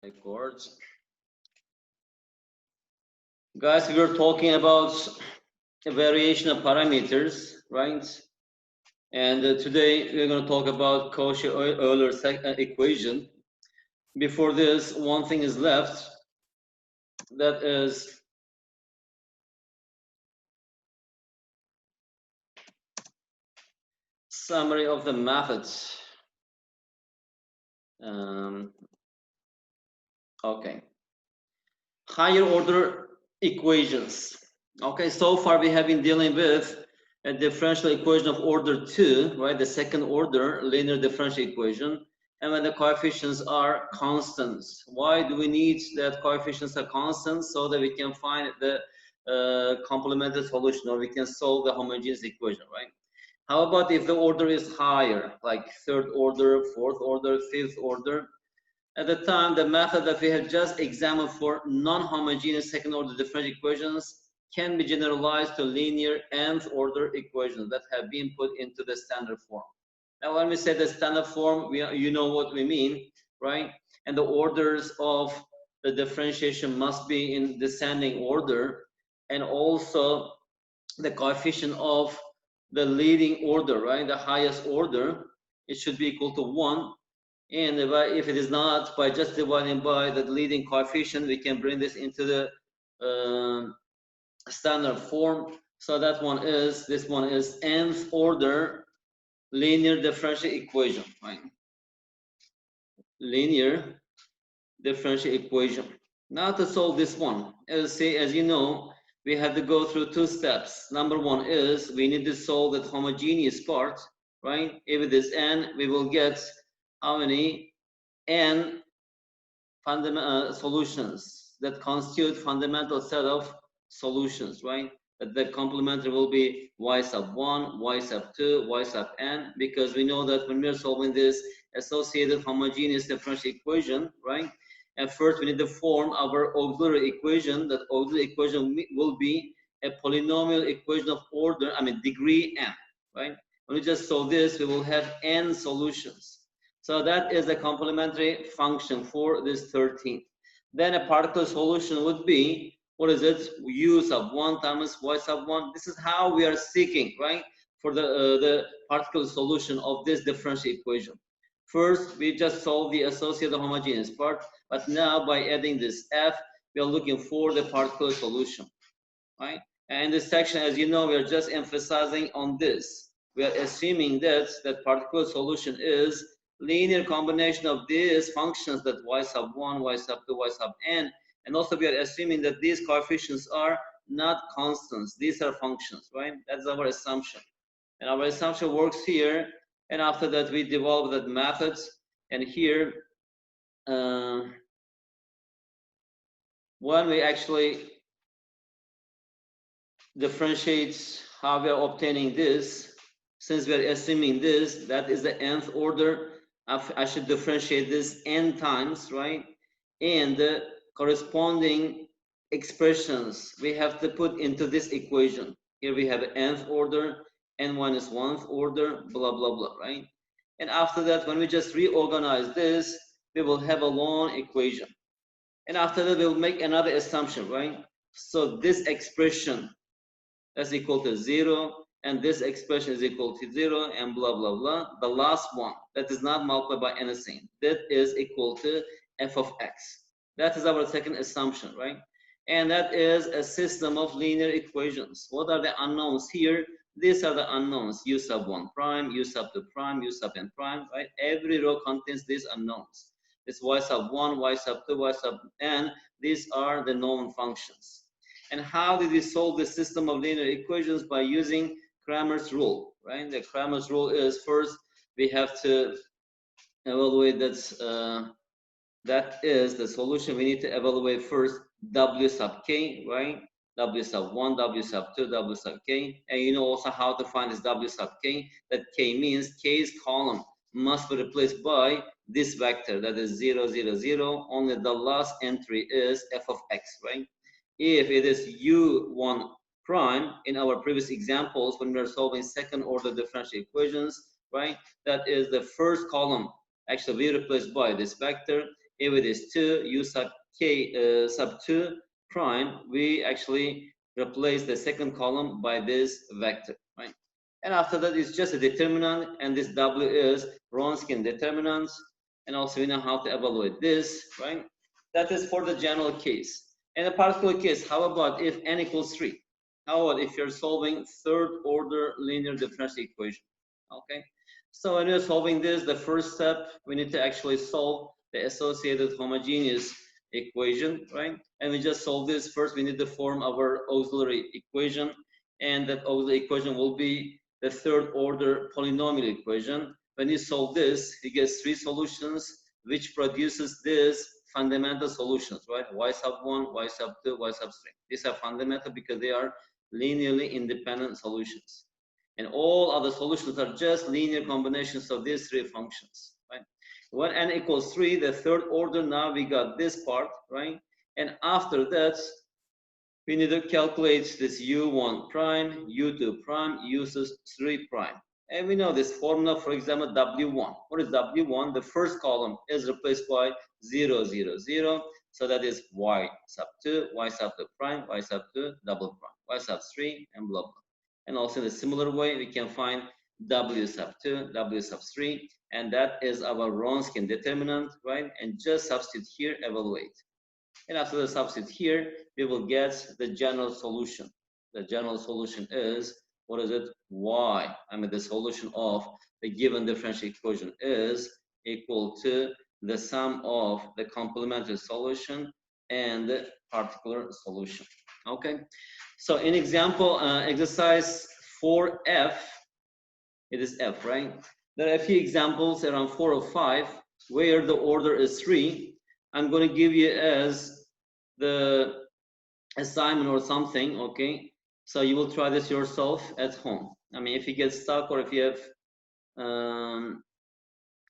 Records. Guys, we were talking about a variation of parameters, right? And today we're going to talk about Cauchy-Euler equation. Before this, one thing is left, that is summary of the methods. Okay. Higher order equations. Okay, so far we have been dealing with a differential equation of order 2, right? The second order linear differential equation. And when the coefficients are constants. Why do we need that coefficients are constant? So that we can find the complementary solution, or we can solve the homogeneous equation, right? How about if the order is higher, like third order, fourth order, fifth order? At the time, the method that we have just examined for non-homogeneous second-order differential equations can be generalized to linear nth-order equations that have been put into the standard form. Now, when we say the standard form, you know what we mean, right? And the orders of the differentiation must be in descending order, and also the coefficient of the leading order, right? The highest order, it should be equal to 1. And if it is not, by just dividing by the leading coefficient, we can bring this into the standard form. So that one is, this one is nth order linear differential equation, right? Linear differential equation. Now to solve this one, as you know, we have to go through two steps. Number one is we need to solve the homogeneous part, right? If it is n, we will get how many n solutions that constitute fundamental set of solutions, right? That the complementary will be y sub 1, y sub 2, y sub n, because we know that when we are solving this associated homogeneous differential equation, right? And first we need to form our auxiliary equation. That auxiliary equation will be a polynomial equation of order, degree n, right? When we just solve this, we will have n solutions. So that is the complementary function for this 13th. Then a particular solution would be, what is it? U sub 1 times y sub 1. This is how we are seeking, right? For the particular solution of this differential equation. First, we just solve the associated homogeneous part, but now by adding this f, we are looking for the particular solution, right? And in this section, as you know, we are just emphasizing on this. We are assuming that that particular solution is linear combination of these functions, that y sub 1, y sub 2, y sub n, and also we are assuming that these coefficients are not constants, these are functions, right? That's our assumption. And our assumption works here, and after that we develop that methods, and here when we actually differentiate how we are obtaining this, since we are assuming this, that is the nth order, I should differentiate this n times, right? And the corresponding expressions we have to put into this equation. Here we have nth order, n1 is 1th order, blah, blah, blah, right? And after that, when we just reorganize this, we will have a long equation. And after that, we'll make another assumption, right? So this expression is equal to 0, and this expression is equal to 0, and blah, blah, blah. The last one, that is not multiplied by anything, that is equal to f of x. That is our second assumption, right? And that is a system of linear equations. What are the unknowns here? These are the unknowns, u sub 1 prime, u sub 2 prime, u sub n prime, right? Every row contains these unknowns. This y sub 1, y sub 2, y sub n, these are the known functions. And how did we solve the system of linear equations? By using Cramer's rule, right? The Cramer's rule is, first we have to evaluate that is the solution. We need to evaluate first w sub k, right? W sub 1, w sub 2, w sub k. And you know also how to find this w sub k. That k means k's column must be replaced by this vector, that is 0, 0, 0. Only the last entry is f of x, right? If it is u1 prime, in our previous examples when we are solving second order differential equations, right, that is the first column actually we replaced by this vector, if it is 2 u sub k sub 2 prime, we actually replace the second column by this vector, right? And after that, it's just a determinant, and this w is Wronskian determinant, and also we know how to evaluate this, right? That is for the general case. In a particular case, how about if n equals 3? How about if you're solving third order linear differential equation? Okay, so when you're solving this, the first step, we need to actually solve the associated homogeneous equation, right? And we just solve this. First, we need to form our auxiliary equation, and that auxiliary equation will be the third order polynomial equation. When you solve this, you get 3 solutions, which produces this fundamental solutions, right? Y sub 1, Y sub 2, Y sub 3. These are fundamental because they are linearly independent solutions. And all other solutions are just linear combinations of these 3 functions, right? When n equals 3, the third order, now we got this part, right? And after that, we need to calculate this u1 prime, u2 prime, u3 prime. And we know this formula, for example, w1. What is w1? The first column is replaced by 0, 0, 0. So that is y sub 2, y sub 2 prime, y sub 2 double prime, y sub 3, and blah, blah. And also in a similar way, we can find w sub 2, w sub 3, and that is our Wronskian determinant, right? And just substitute here, evaluate. And after the substitute here, we will get the general solution. The general solution is, what is it? Y. I mean, the solution of the given differential equation is equal to the sum of the complementary solution and the particular solution. Okay. So in example, exercise 4F, it is F, right? There are a few examples around 4 or 5 where the order is 3. I'm going to give you as the assignment or something, okay? So you will try this yourself at home. I mean, if you get stuck or if you have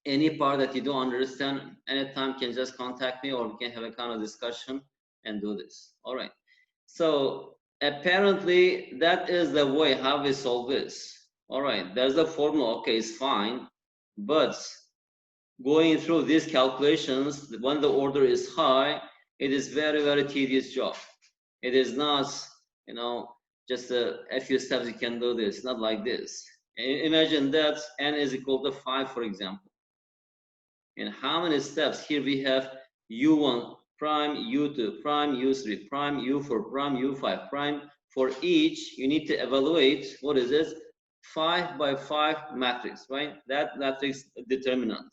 any part that you don't understand, anytime you can just contact me, or we can have a kind of discussion and do this. All right. So apparently that is the way how we solve this. All right, there's the formula, okay, it's fine, but going through these calculations, when the order is high, it is very, very tedious job. It is not, you know, just a few steps you can do this, not like this. Imagine that n is equal to 5, for example. And how many steps? Here we have u1 prime, u2 prime, u3 prime, u4 prime, u5 prime. For each, you need to evaluate, what is this? 5 by 5 matrix, right? That matrix determinant.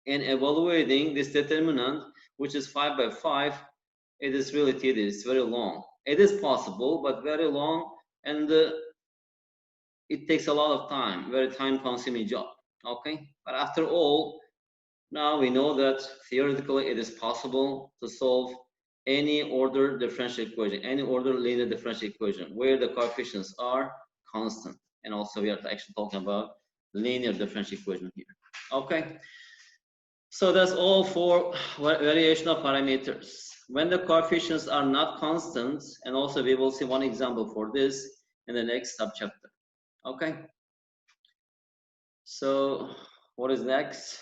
And evaluating this determinant, which is 5 by 5, it is really tedious, it's very long. It is possible, but very long, and it takes a lot of time, very time-consuming job, okay? But after all, now we know that theoretically it is possible to solve any order differential equation, any order linear differential equation where the coefficients are constant. And also we are actually talking about linear differential equation here. Okay, so that's all for variation of parameters. When the coefficients are not constant, and also we will see one example for this in the next subchapter. Okay, so what is next?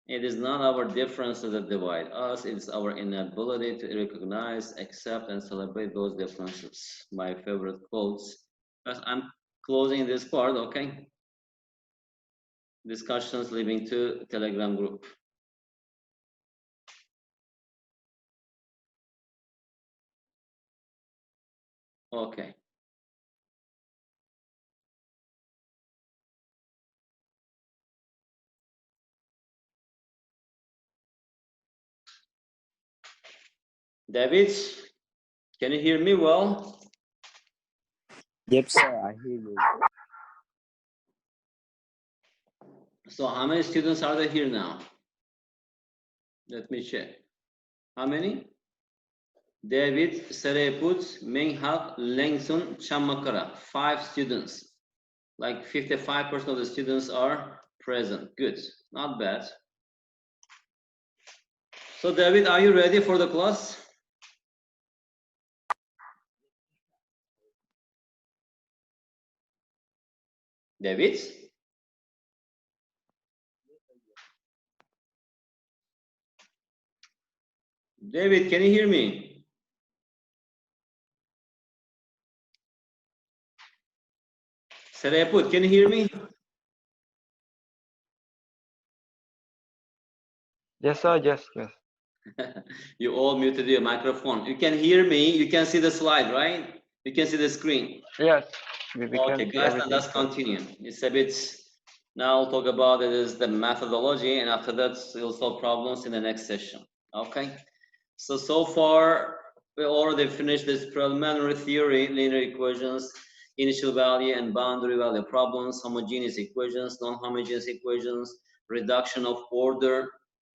It is not our differences that divide us, it's our inability to recognize, accept, and celebrate those differences. My favorite quotes. But I'm closing this part, okay? Discussions leading to Telegram group. Okay. David, can you hear me well? Yep, sir, I hear you. So how many students are there here now? Let me check. How many? David, Sereput, Menghak, Lengsun, Chamakara. 5 students. Like 55% of the students are present. Good, not bad. So David, are you ready for the class? David? David, can you hear me? Seraput, can you hear me? Yes, sir. Yes. You all muted your microphone. You can hear me. You can see the slide, right? You can see the screen. Yes. We Okay, can see guys, then everything, let's sir. continue. It's a bit. Now I'll talk about it is the methodology, and after that we'll solve problems in the next session. Okay. So far we already finished this preliminary theory, linear equations, initial value and boundary value problems, homogeneous equations, non-homogeneous equations, reduction of order.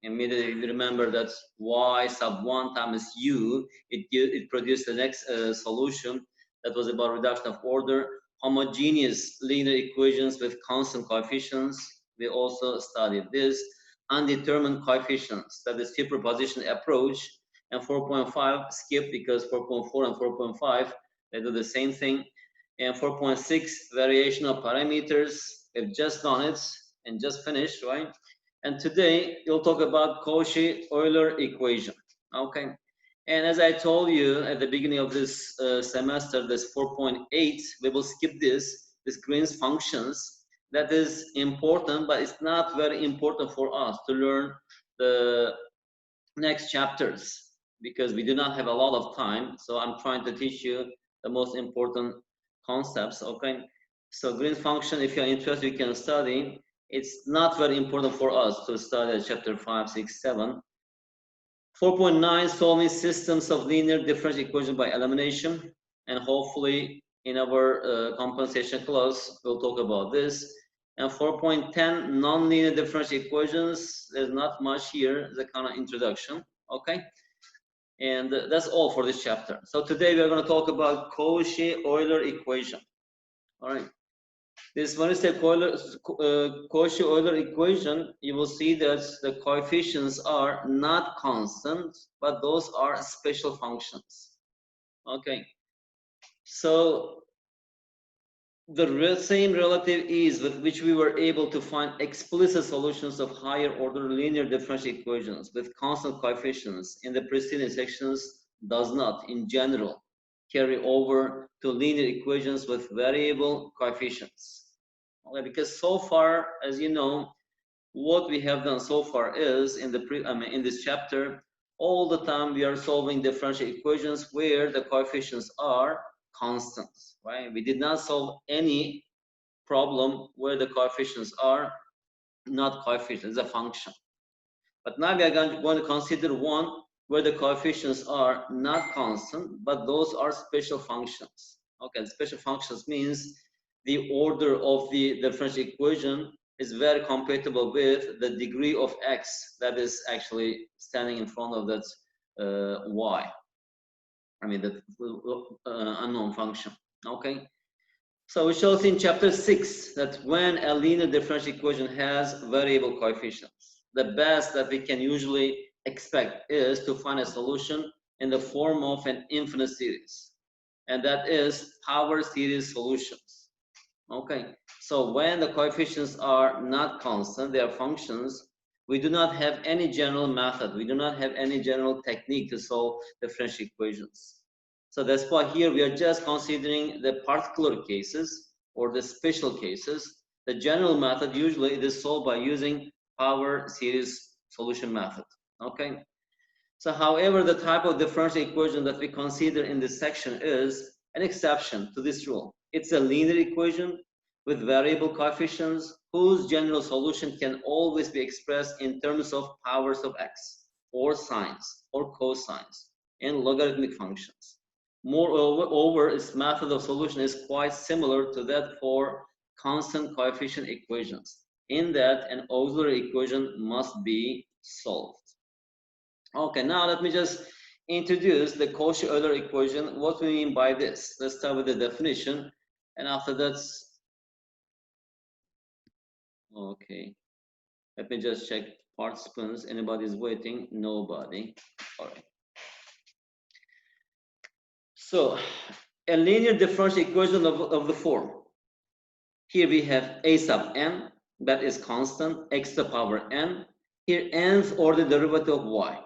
Immediately you remember that y sub 1 times u, it produced the next solution that was about reduction of order. Homogeneous linear equations with constant coefficients, we also studied this. Undetermined coefficients, that is superposition approach. And 4.5 skip because 4.4 and 4.5 they do the same thing. And 4.6 variation of parameters, we've just done it and just finished, right? And today we'll talk about Cauchy-Euler equation. Okay. And as I told you at the beginning of this semester, this 4.8, we will skip this Green's functions. That is important, but it's not very important for us to learn the next chapters because we do not have a lot of time. So I'm trying to teach you the most important concepts. Okay. So Green's function, if you're interested, you can study. It's not very important for us to study chapter 5, 6, 7. 4.9, solving systems of linear differential equations by elimination. And hopefully in our compensation class, we'll talk about this. And 4.10, nonlinear differential equations. There's not much here, the kind of introduction, okay? And that's all for this chapter. So today we're going to talk about Cauchy-Euler equation, all right? This one is the Cauchy-Euler equation. You will see that the coefficients are not constant, but those are special functions. Okay. So the same relative ease with which we were able to find explicit solutions of higher order linear differential equations with constant coefficients in the preceding sections does not, in general, carry over to linear equations with variable coefficients. Okay, because so far, as you know, what we have done so far is in this chapter, all the time we are solving differential equations where the coefficients are constants, right? We did not solve any problem where the coefficients are not coefficients, it's a function. But now we are going to consider one where the coefficients are not constant, but those are special functions. Okay, special functions means the order of the differential equation is very compatible with the degree of x that is actually standing in front of that y. I mean, that unknown function. Okay. So we shall see in chapter 6 that when a linear differential equation has variable coefficients, the best that we can usually expect is to find a solution in the form of an infinite series. And that is power series solutions. Okay, so when the coefficients are not constant, they are functions, we do not have any general method, we do not have any general technique to solve differential equations. So that's why here we are just considering the particular cases or the special cases. The general method usually it is solved by using power series solution method. Okay. So however, the type of differential equation that we consider in this section is an exception to this rule. It's a linear equation with variable coefficients whose general solution can always be expressed in terms of powers of x or sines or cosines and logarithmic functions. Moreover, its method of solution is quite similar to that for constant coefficient equations, in that an auxiliary equation must be solved. Okay, now let me just introduce the Cauchy-Euler equation. What we mean by this? Let's start with the definition, and after that, okay, let me just check participants. Anybody's waiting? Nobody. All right. So, a linear differential equation of the form. Here we have a sub n, that is constant, x to the power n. Here nth order derivative of y.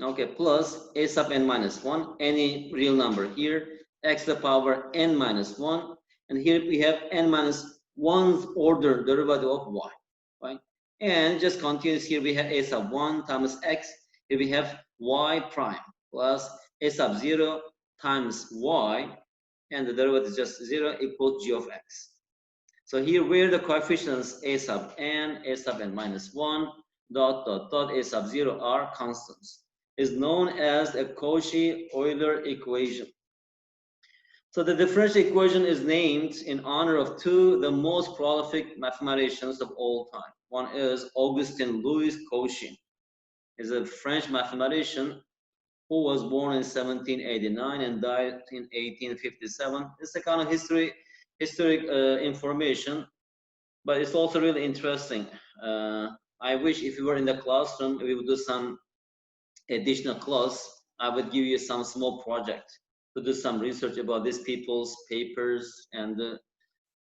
Okay, plus a sub n minus 1, any real number here, x to the power n minus 1, and here we have n minus 1th order derivative of y, right? And just continues here, we have a sub 1 times x, here we have y prime plus a sub 0 times y, and the derivative is just 0 equals g of x. So here where the coefficients a sub n, a sub n minus 1, dot, dot, dot, a sub 0 are constants, is known as a Cauchy-Euler equation. So the differential equation is named in honor of two the most prolific mathematicians of all time. One is Augustin Louis Cauchy. He's a French mathematician who was born in 1789 and died in 1857. It's a kind of historic information, but it's also really interesting. I wish if you were in the classroom, we would do some additional class. I would give you some small project to do some research about these people's papers and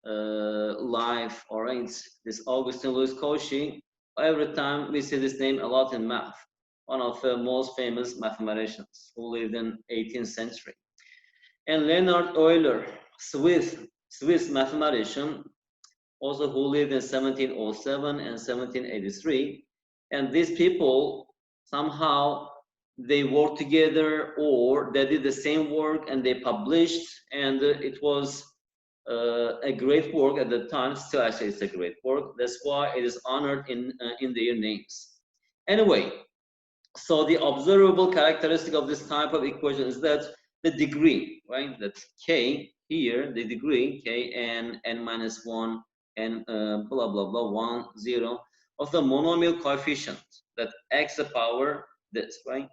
life. All right, this Augustin Louis Cauchy. Every time we see this name a lot in math, one of the most famous mathematicians who lived in 18th century. And Leonhard Euler, Swiss mathematician, also who lived in 1707 and 1783. And these people somehow they worked together or they did the same work and they published, and it was a great work at the time. Still, actually, it's a great work. That's why it is honored in their names. Anyway, so the observable characteristic of this type of equation is that the degree, right? That k here, the degree k and n minus 1 and blah blah blah 1 0 of the monomial coefficient, that x the power this, right,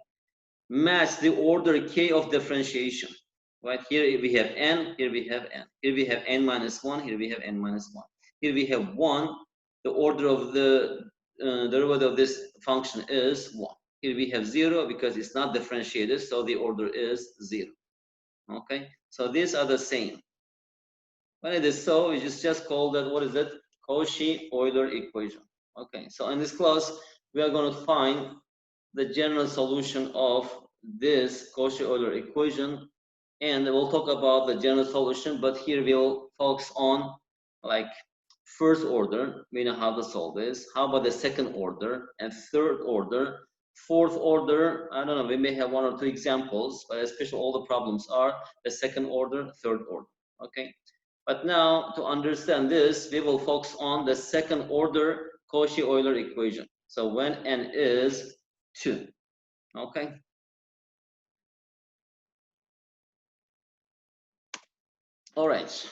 match the order k of differentiation, right? Here we have n, here we have n, here we have n minus 1, here we have n minus 1, here we have 1. The order of the derivative of this function is 1. Here we have 0 because it's not differentiated, so the order is 0. Okay, so these are the same. When it is so, we just call that, what is it? Cauchy-Euler equation. Okay, so in this class, we are going to find the general solution of this Cauchy-Euler equation, and we'll talk about the general solution, but here we'll focus on like first order. We know how to solve this. How about the second order and third order? Fourth order, I don't know, we may have one or two examples, but especially all the problems are the second order, third order, okay? But now to understand this, we will focus on the second order Cauchy-Euler equation. So when n is 2, okay? All right.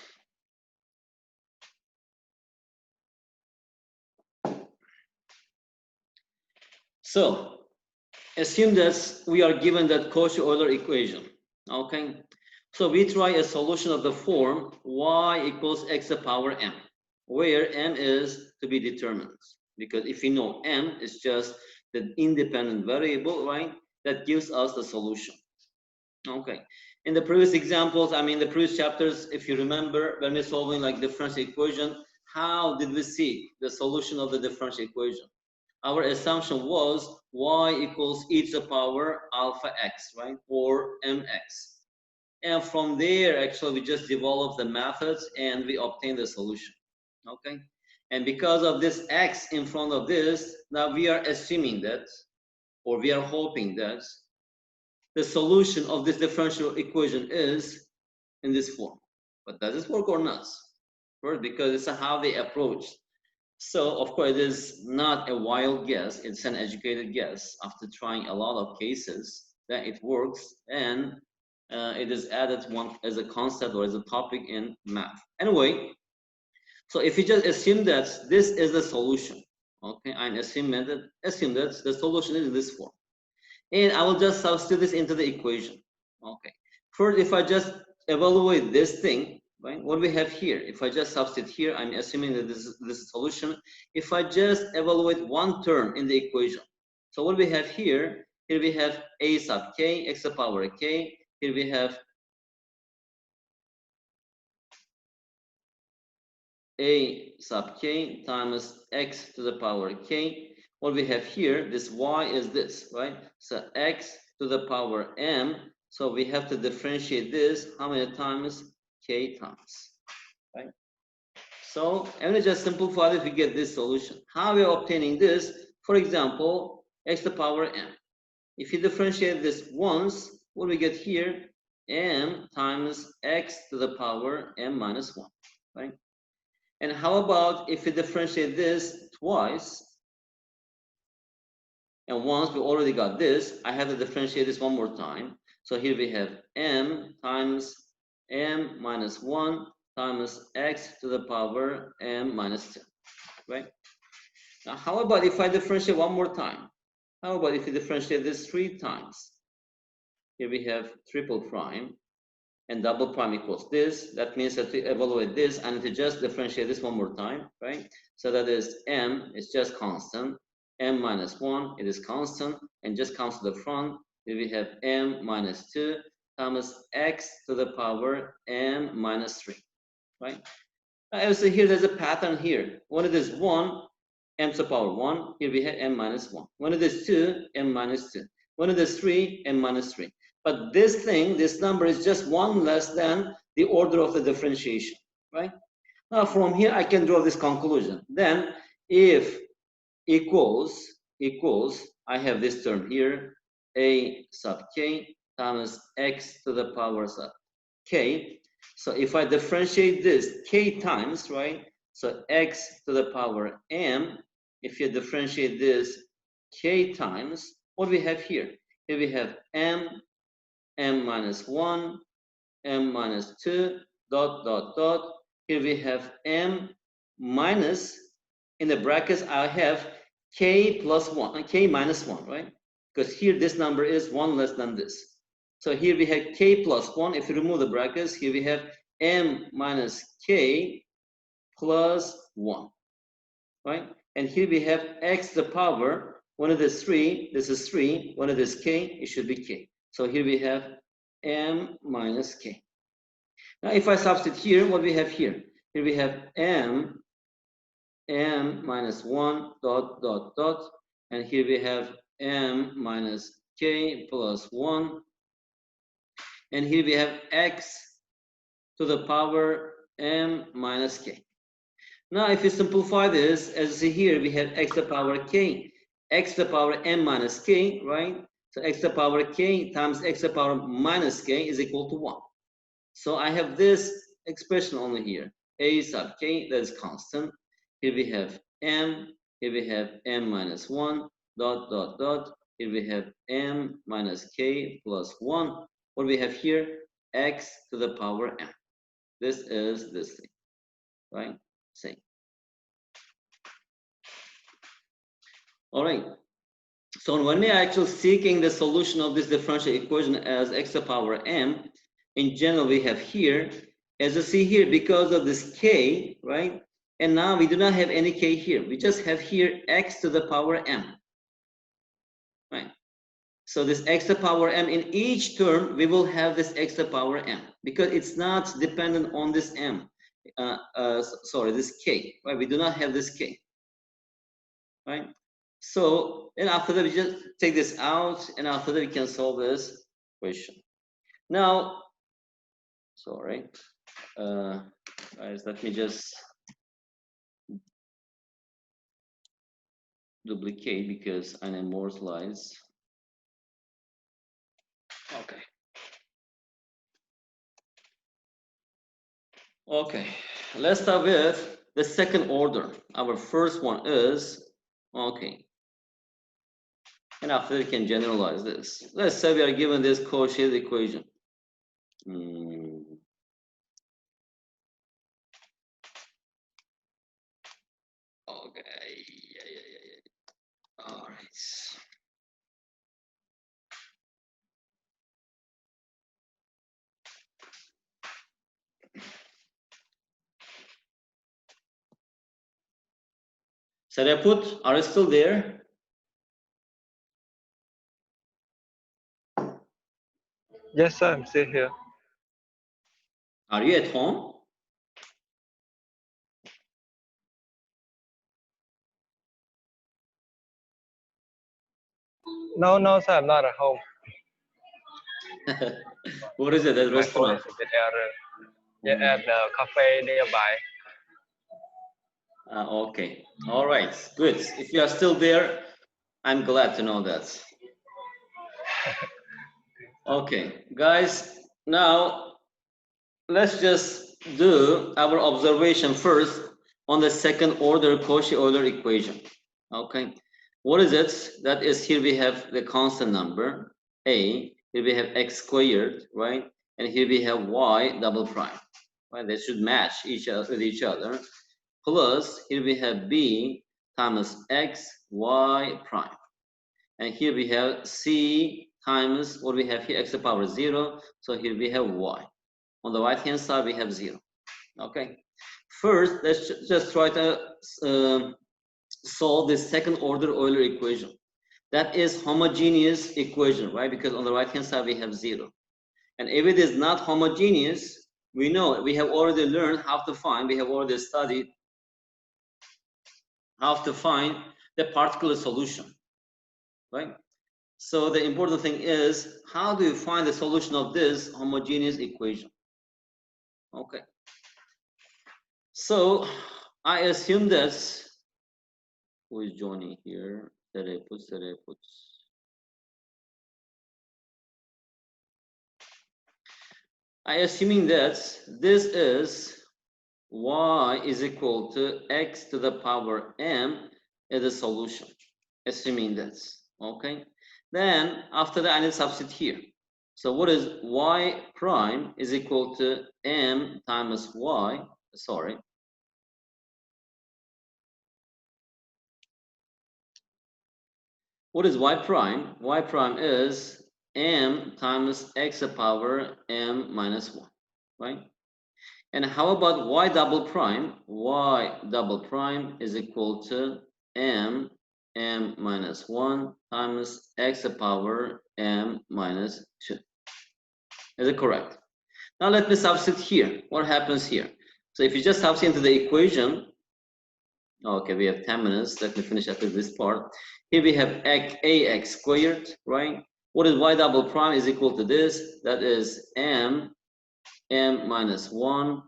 So assume that we are given that Cauchy-Euler equation, okay? So we try a solution of the form y equals x to the power m, where m is to be determined. Because if we know m is just the independent variable, right, that gives us the solution. Okay. In the previous examples, I mean the previous chapters, if you remember, when we're solving like differential equation, how did we see the solution of the differential equation? Our assumption was y equals e to the power alpha x, right, or mx. And from there, actually, we just developed the methods and we obtained the solution, okay? And because of this x in front of this, now we are assuming that, or we are hoping that, the solution of this differential equation is in this form. But does this work or not? First, because it's how they approach. So, of course, it is not a wild guess. It's an educated guess after trying a lot of cases that it works, and it is added one as a concept or as a topic in math. Anyway, so if you just assume that this is the solution, okay, I'm assuming that the solution is in this form. And I will just substitute this into the equation. Okay. First, if I just evaluate this thing, right, what we have here, if I just substitute here, I'm assuming that this is solution. If I just evaluate one term in the equation, so what we have here we have a sub k, x to the power k. Here we have a sub k times x to the power k. what we have here, this y is this, right? So x to the power m. So we have to differentiate this how many times? K times, right? So I'm going to just simplify this, we get this solution. How we are obtaining this? For example, x to the power m. If you differentiate this once, what do we get here? M times x to the power m minus 1, right? And how about if we differentiate this twice? And once we already got this, I have to differentiate this one more time. So here we have m times m minus 1 times x to the power m minus 2, right? Now, how about if I differentiate one more time? How about if we differentiate this 3 times? Here we have triple prime and double prime equals this. That means that to evaluate this, I need to just differentiate this one more time, right? So that is m is just constant, m minus 1, it is constant, and just comes to the front. Here we have m minus 2 times x to the power m minus 3, right? Now, so here there's a pattern here. When it is 1, m to the power 1, here we have m minus 1. When it is 2, m minus 2. When it is 3, m minus 3. But this thing, this number is just 1 less than the order of the differentiation, right? Now from here I can draw this conclusion. Then if equals, I have this term here, a sub k times x to the power sub k. So if I differentiate this k times, right? So x to the power m, if you differentiate this k times, what do we have here? Here we have m minus 1, m minus 2, dot, dot, dot. Here we have m minus, in the brackets, I have k plus 1, k minus 1, right? Because here this number is 1 less than this. So here we have k plus 1. If you remove the brackets, here we have m minus k plus 1, right? And here we have x to the power. When it is 3, this is 3. When it is k, it should be k. So here we have m minus k. Now if I substitute here, what we have here? Here we have m minus 1 dot dot dot, and here we have m minus k plus 1, and here we have x to the power m minus k. Now if you simplify this, as you see here, we have x to the power k, x to the power m minus k, right? So x to the power k times x to the power minus k is equal to 1. So I have this expression only here, a sub k, that is constant. Here we have m, here we have m minus 1, dot, dot, dot. Here we have m minus k plus 1. What do we have here? X to the power m. This is this thing, right? Same. All right. So when we are actually seeking the solution of this differential equation as x to the power m, in general, we have here, as you see here, because of this k, right? And now we do not have any k here. We just have here x to the power m, right? So this x to the power m, in each term, we will have this x to the power m because it's not dependent on this m. Sorry, this k, right? We do not have this k, right? So, and after that, we just take this out, and after that, we can solve this question. Now, sorry, guys, let me just duplicate because I need more slides. Okay. Okay, let's start with the second order. Our first one is, okay. And after we can generalize this. Let's say we are given this Cauchy-Euler equation. Okay. All right. Saraput, are you still there? Yes, sir, I'm still here. Are you at home? No, sir, I'm not at home. What is it? A My phone restaurant? is a bit error. Yeah, at the cafe nearby. Okay. All right. Good. If you are still there, I'm glad to know that. Okay, guys. Now let's just do our observation first on the second order Cauchy-Euler equation. Okay. What is it? That is, here we have the constant number a. Here we have x squared, right? And here we have y double prime. Right? They should match each other with each other. Plus here we have b times x y prime, and here we have c times what we have here, x to the power 0. So here we have y. On the right hand side we have 0. Okay, first let's just try to solve this second order Euler equation. That is homogeneous equation, right? Because on the right hand side we have 0, and if it is not homogeneous, we know, we have already learned how to find, we have already studied how to find the particular solution, right? So the important thing is, how do you find the solution of this homogeneous equation? Okay. So I assume that, who is joining here? Terepus. I assuming that this is y is equal to x to the power m as a solution, assuming that. Okay, then after that I need to substitute here. So what is y prime is equal to m times y, sorry, what is y prime? Y prime is m times x to the power m minus 1, right? And how about y double prime? Y double prime is equal to m minus 1 times x to the power m minus 2. Is it correct? Now let me substitute here. What happens here? So if you just substitute into the equation, okay, we have 10 minutes. Let me finish after this part. Here we have ax squared, right? What is y double prime is equal to this? That is m minus 1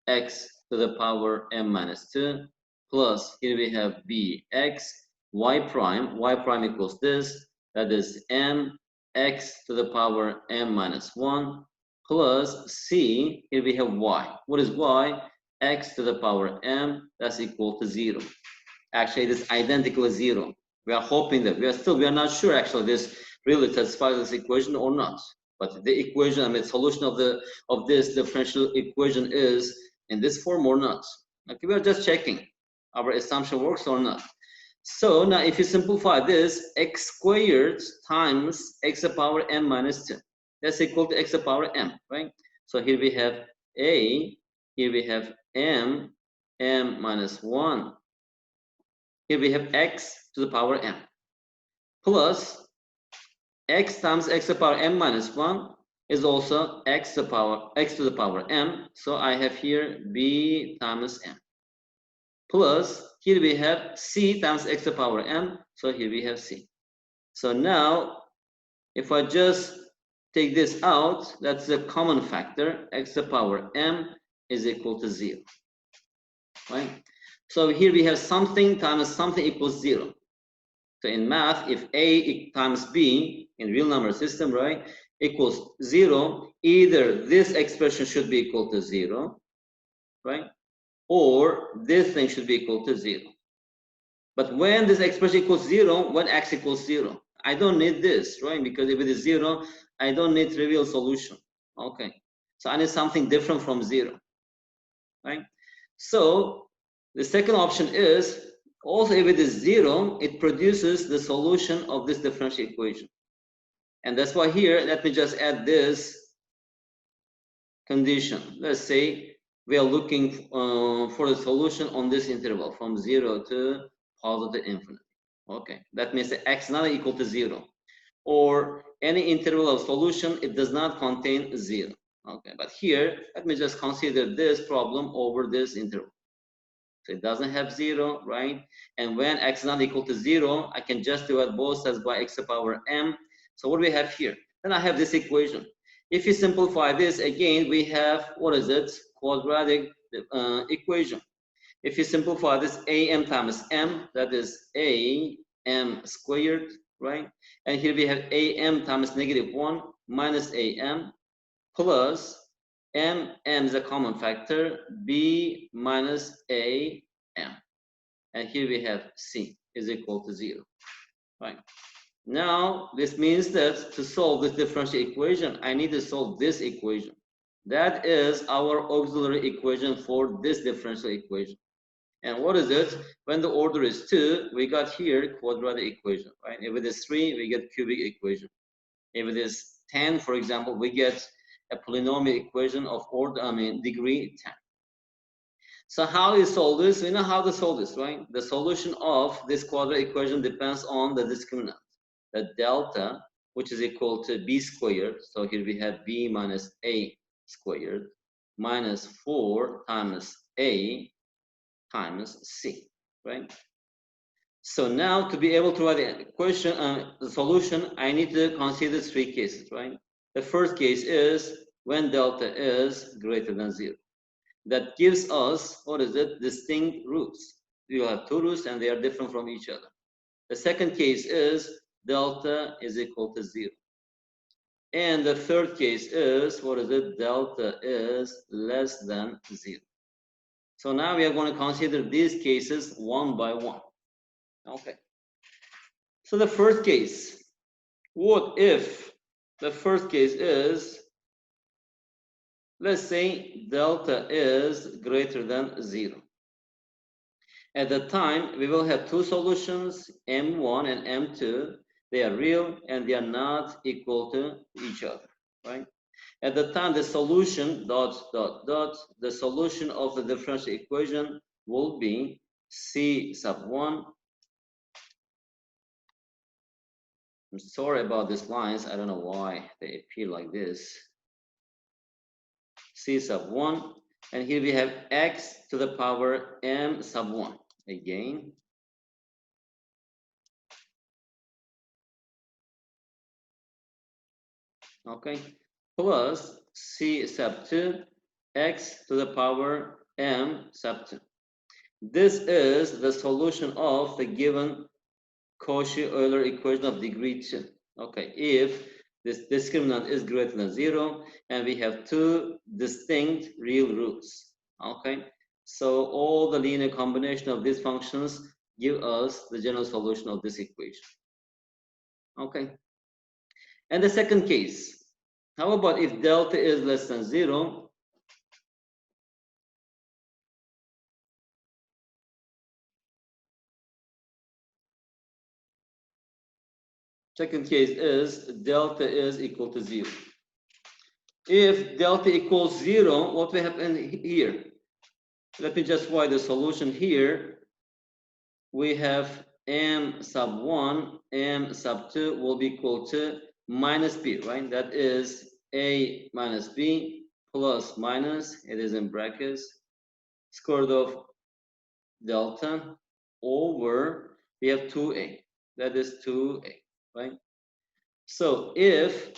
x to the power m minus 2, plus here we have bx y prime equals this, that is m x to the power m minus 1, plus c, here we have y. What is y? X to the power m, that's equal to 0. Actually, it is identical to 0. We are hoping that, we are not sure actually this really satisfies this equation or not. But the equation, I mean, solution of this differential equation is in this form or not. Okay, we are just checking our assumption works or not. So now if you simplify this, x squared times x to the power m minus 2, that's equal to x to the power m, right? So here we have a, here we have m minus 1, here we have x to the power m, plus x times x to the power m minus 1 is also x to the power m. So I have here b times m, plus here we have c times x to the power m. So here we have c. So now if I just take this out, that's a common factor. X to the power m is equal to 0, right? So here we have something times something equals 0. So in math, if a times b in real number system, right, equals 0, either this expression should be equal to 0, right, or this thing should be equal to 0. But when this expression equals 0, when x equals 0, I don't need this, right? Because if it is 0, I don't need trivial solution. Okay, so I need something different from 0, right? So the second option is, also if it is 0, it produces the solution of this differential equation. And that's why here, let me just add this condition. Let's say we are looking for the solution on this interval from 0 to positive infinity. Okay, that means that x not equal to 0, or any interval of solution, it does not contain 0. Okay, but here, let me just consider this problem over this interval. So it doesn't have 0, right? And when x is not equal to 0, I can just divide both sides by x to the power m. So what do we have here? Then I have this equation. If you simplify this, again, we have, what is it? Quadratic equation. If you simplify this, am times m, that is am squared, right? And here we have am times -1 minus am plus m is a common factor, b minus am. And here we have c is equal to 0, right? Now, this means that to solve this differential equation, I need to solve this equation. That is our auxiliary equation for this differential equation. And what is it? When the order is 2, we got here quadratic equation, right? If it is 3, we get cubic equation. If it is 10, for example, we get a polynomial equation of order, degree 10. So how you solve this? We know how to solve this, right? The solution of this quadratic equation depends on the discriminant, the delta, which is equal to b squared. So here we have b minus a squared minus 4 times a times c, right? So now to be able to write the equation, the solution, I need to consider 3 cases, right? The first case is when delta is greater than 0. That gives us, what is it? Distinct roots. You have 2 roots and they are different from each other. The second case is delta is equal to 0. And the third case is, what is it? Delta is less than 0. So now we are going to consider these cases one by one. Okay. So the first case, what if the first case is, let's say delta is greater than 0. At that time, we will have 2 solutions, m1 and m2. They are real and they are not equal to each other, right? At the time, the solution, the solution of the differential equation will be c sub 1. I'm sorry about these lines. I don't know why they appear like this. C sub 1. And here we have x to the power m sub 1. Again. Okay. Plus c sub 2, x to the power m sub 2. This is the solution of the given Cauchy-Euler equation of degree 2. Okay, if this discriminant is greater than 0 and we have 2 distinct real roots. Okay, so all the linear combination of these functions give us the general solution of this equation. Okay, and the second case, how about if delta is less than 0? Second case is delta is equal to 0. If delta equals 0, what will happen here? Let me just write the solution here. We have m sub 1, m sub 2 will be equal to minus b, right? That is a minus b plus minus, it is in brackets, square root of delta over, we have 2a. That is 2a, right? So if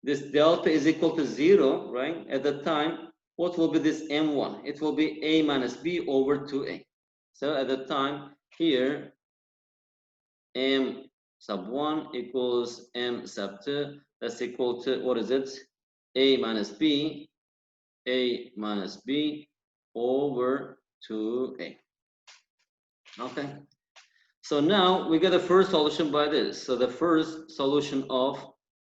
this delta is equal to 0, right? At the time, what will be this m1? It will be a minus b over 2a. So at the time here, m sub 1 equals m sub 2. That's equal to, what is it? A minus b over 2a. Okay. So now we get the first solution by this. So the first solution of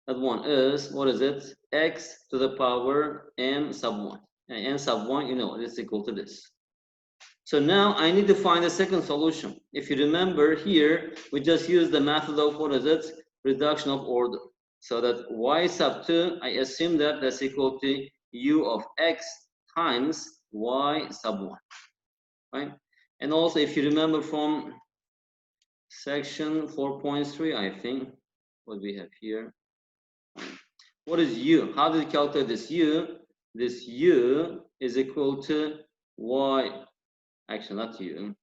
that one is, what is it? X to the power m sub 1. And m sub 1, you know, it's equal to this. So now I need to find a second solution. If you remember here, we just use the method of, what is it? Reduction of order. So that y sub 2, I assume that that's equal to u of x times y sub 1, right? And also, if you remember from section 4.3, I think, what we have here. What is u? How do you calculate this u? This u is equal to y Actually, not u.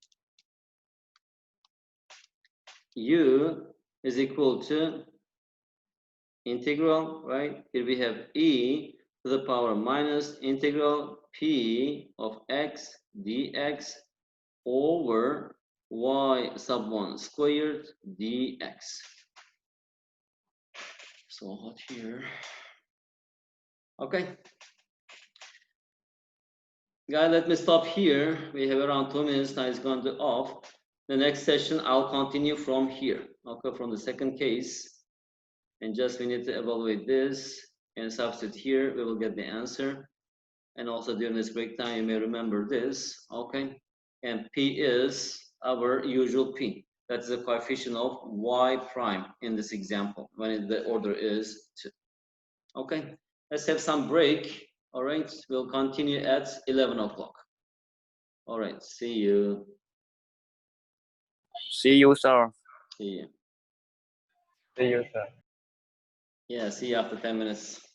U is equal to integral, right? Here we have e to the power minus integral p of x dx over y sub 1 squared dx. So hot here. Okay. Guys, let me stop here. We have around 2 minutes. Now it's going to off. The next session, I'll continue from here. Okay, from the second case. And just we need to evaluate this and substitute here. We will get the answer. And also during this break time, you may remember this. Okay. And P is our usual P. That's the coefficient of y prime in this example when the order is 2. Okay. Let's have some break. All right. We'll continue at 11 o'clock. All right. See you. See you, sir. See you. See you, sir. Yeah. See you after 10 minutes.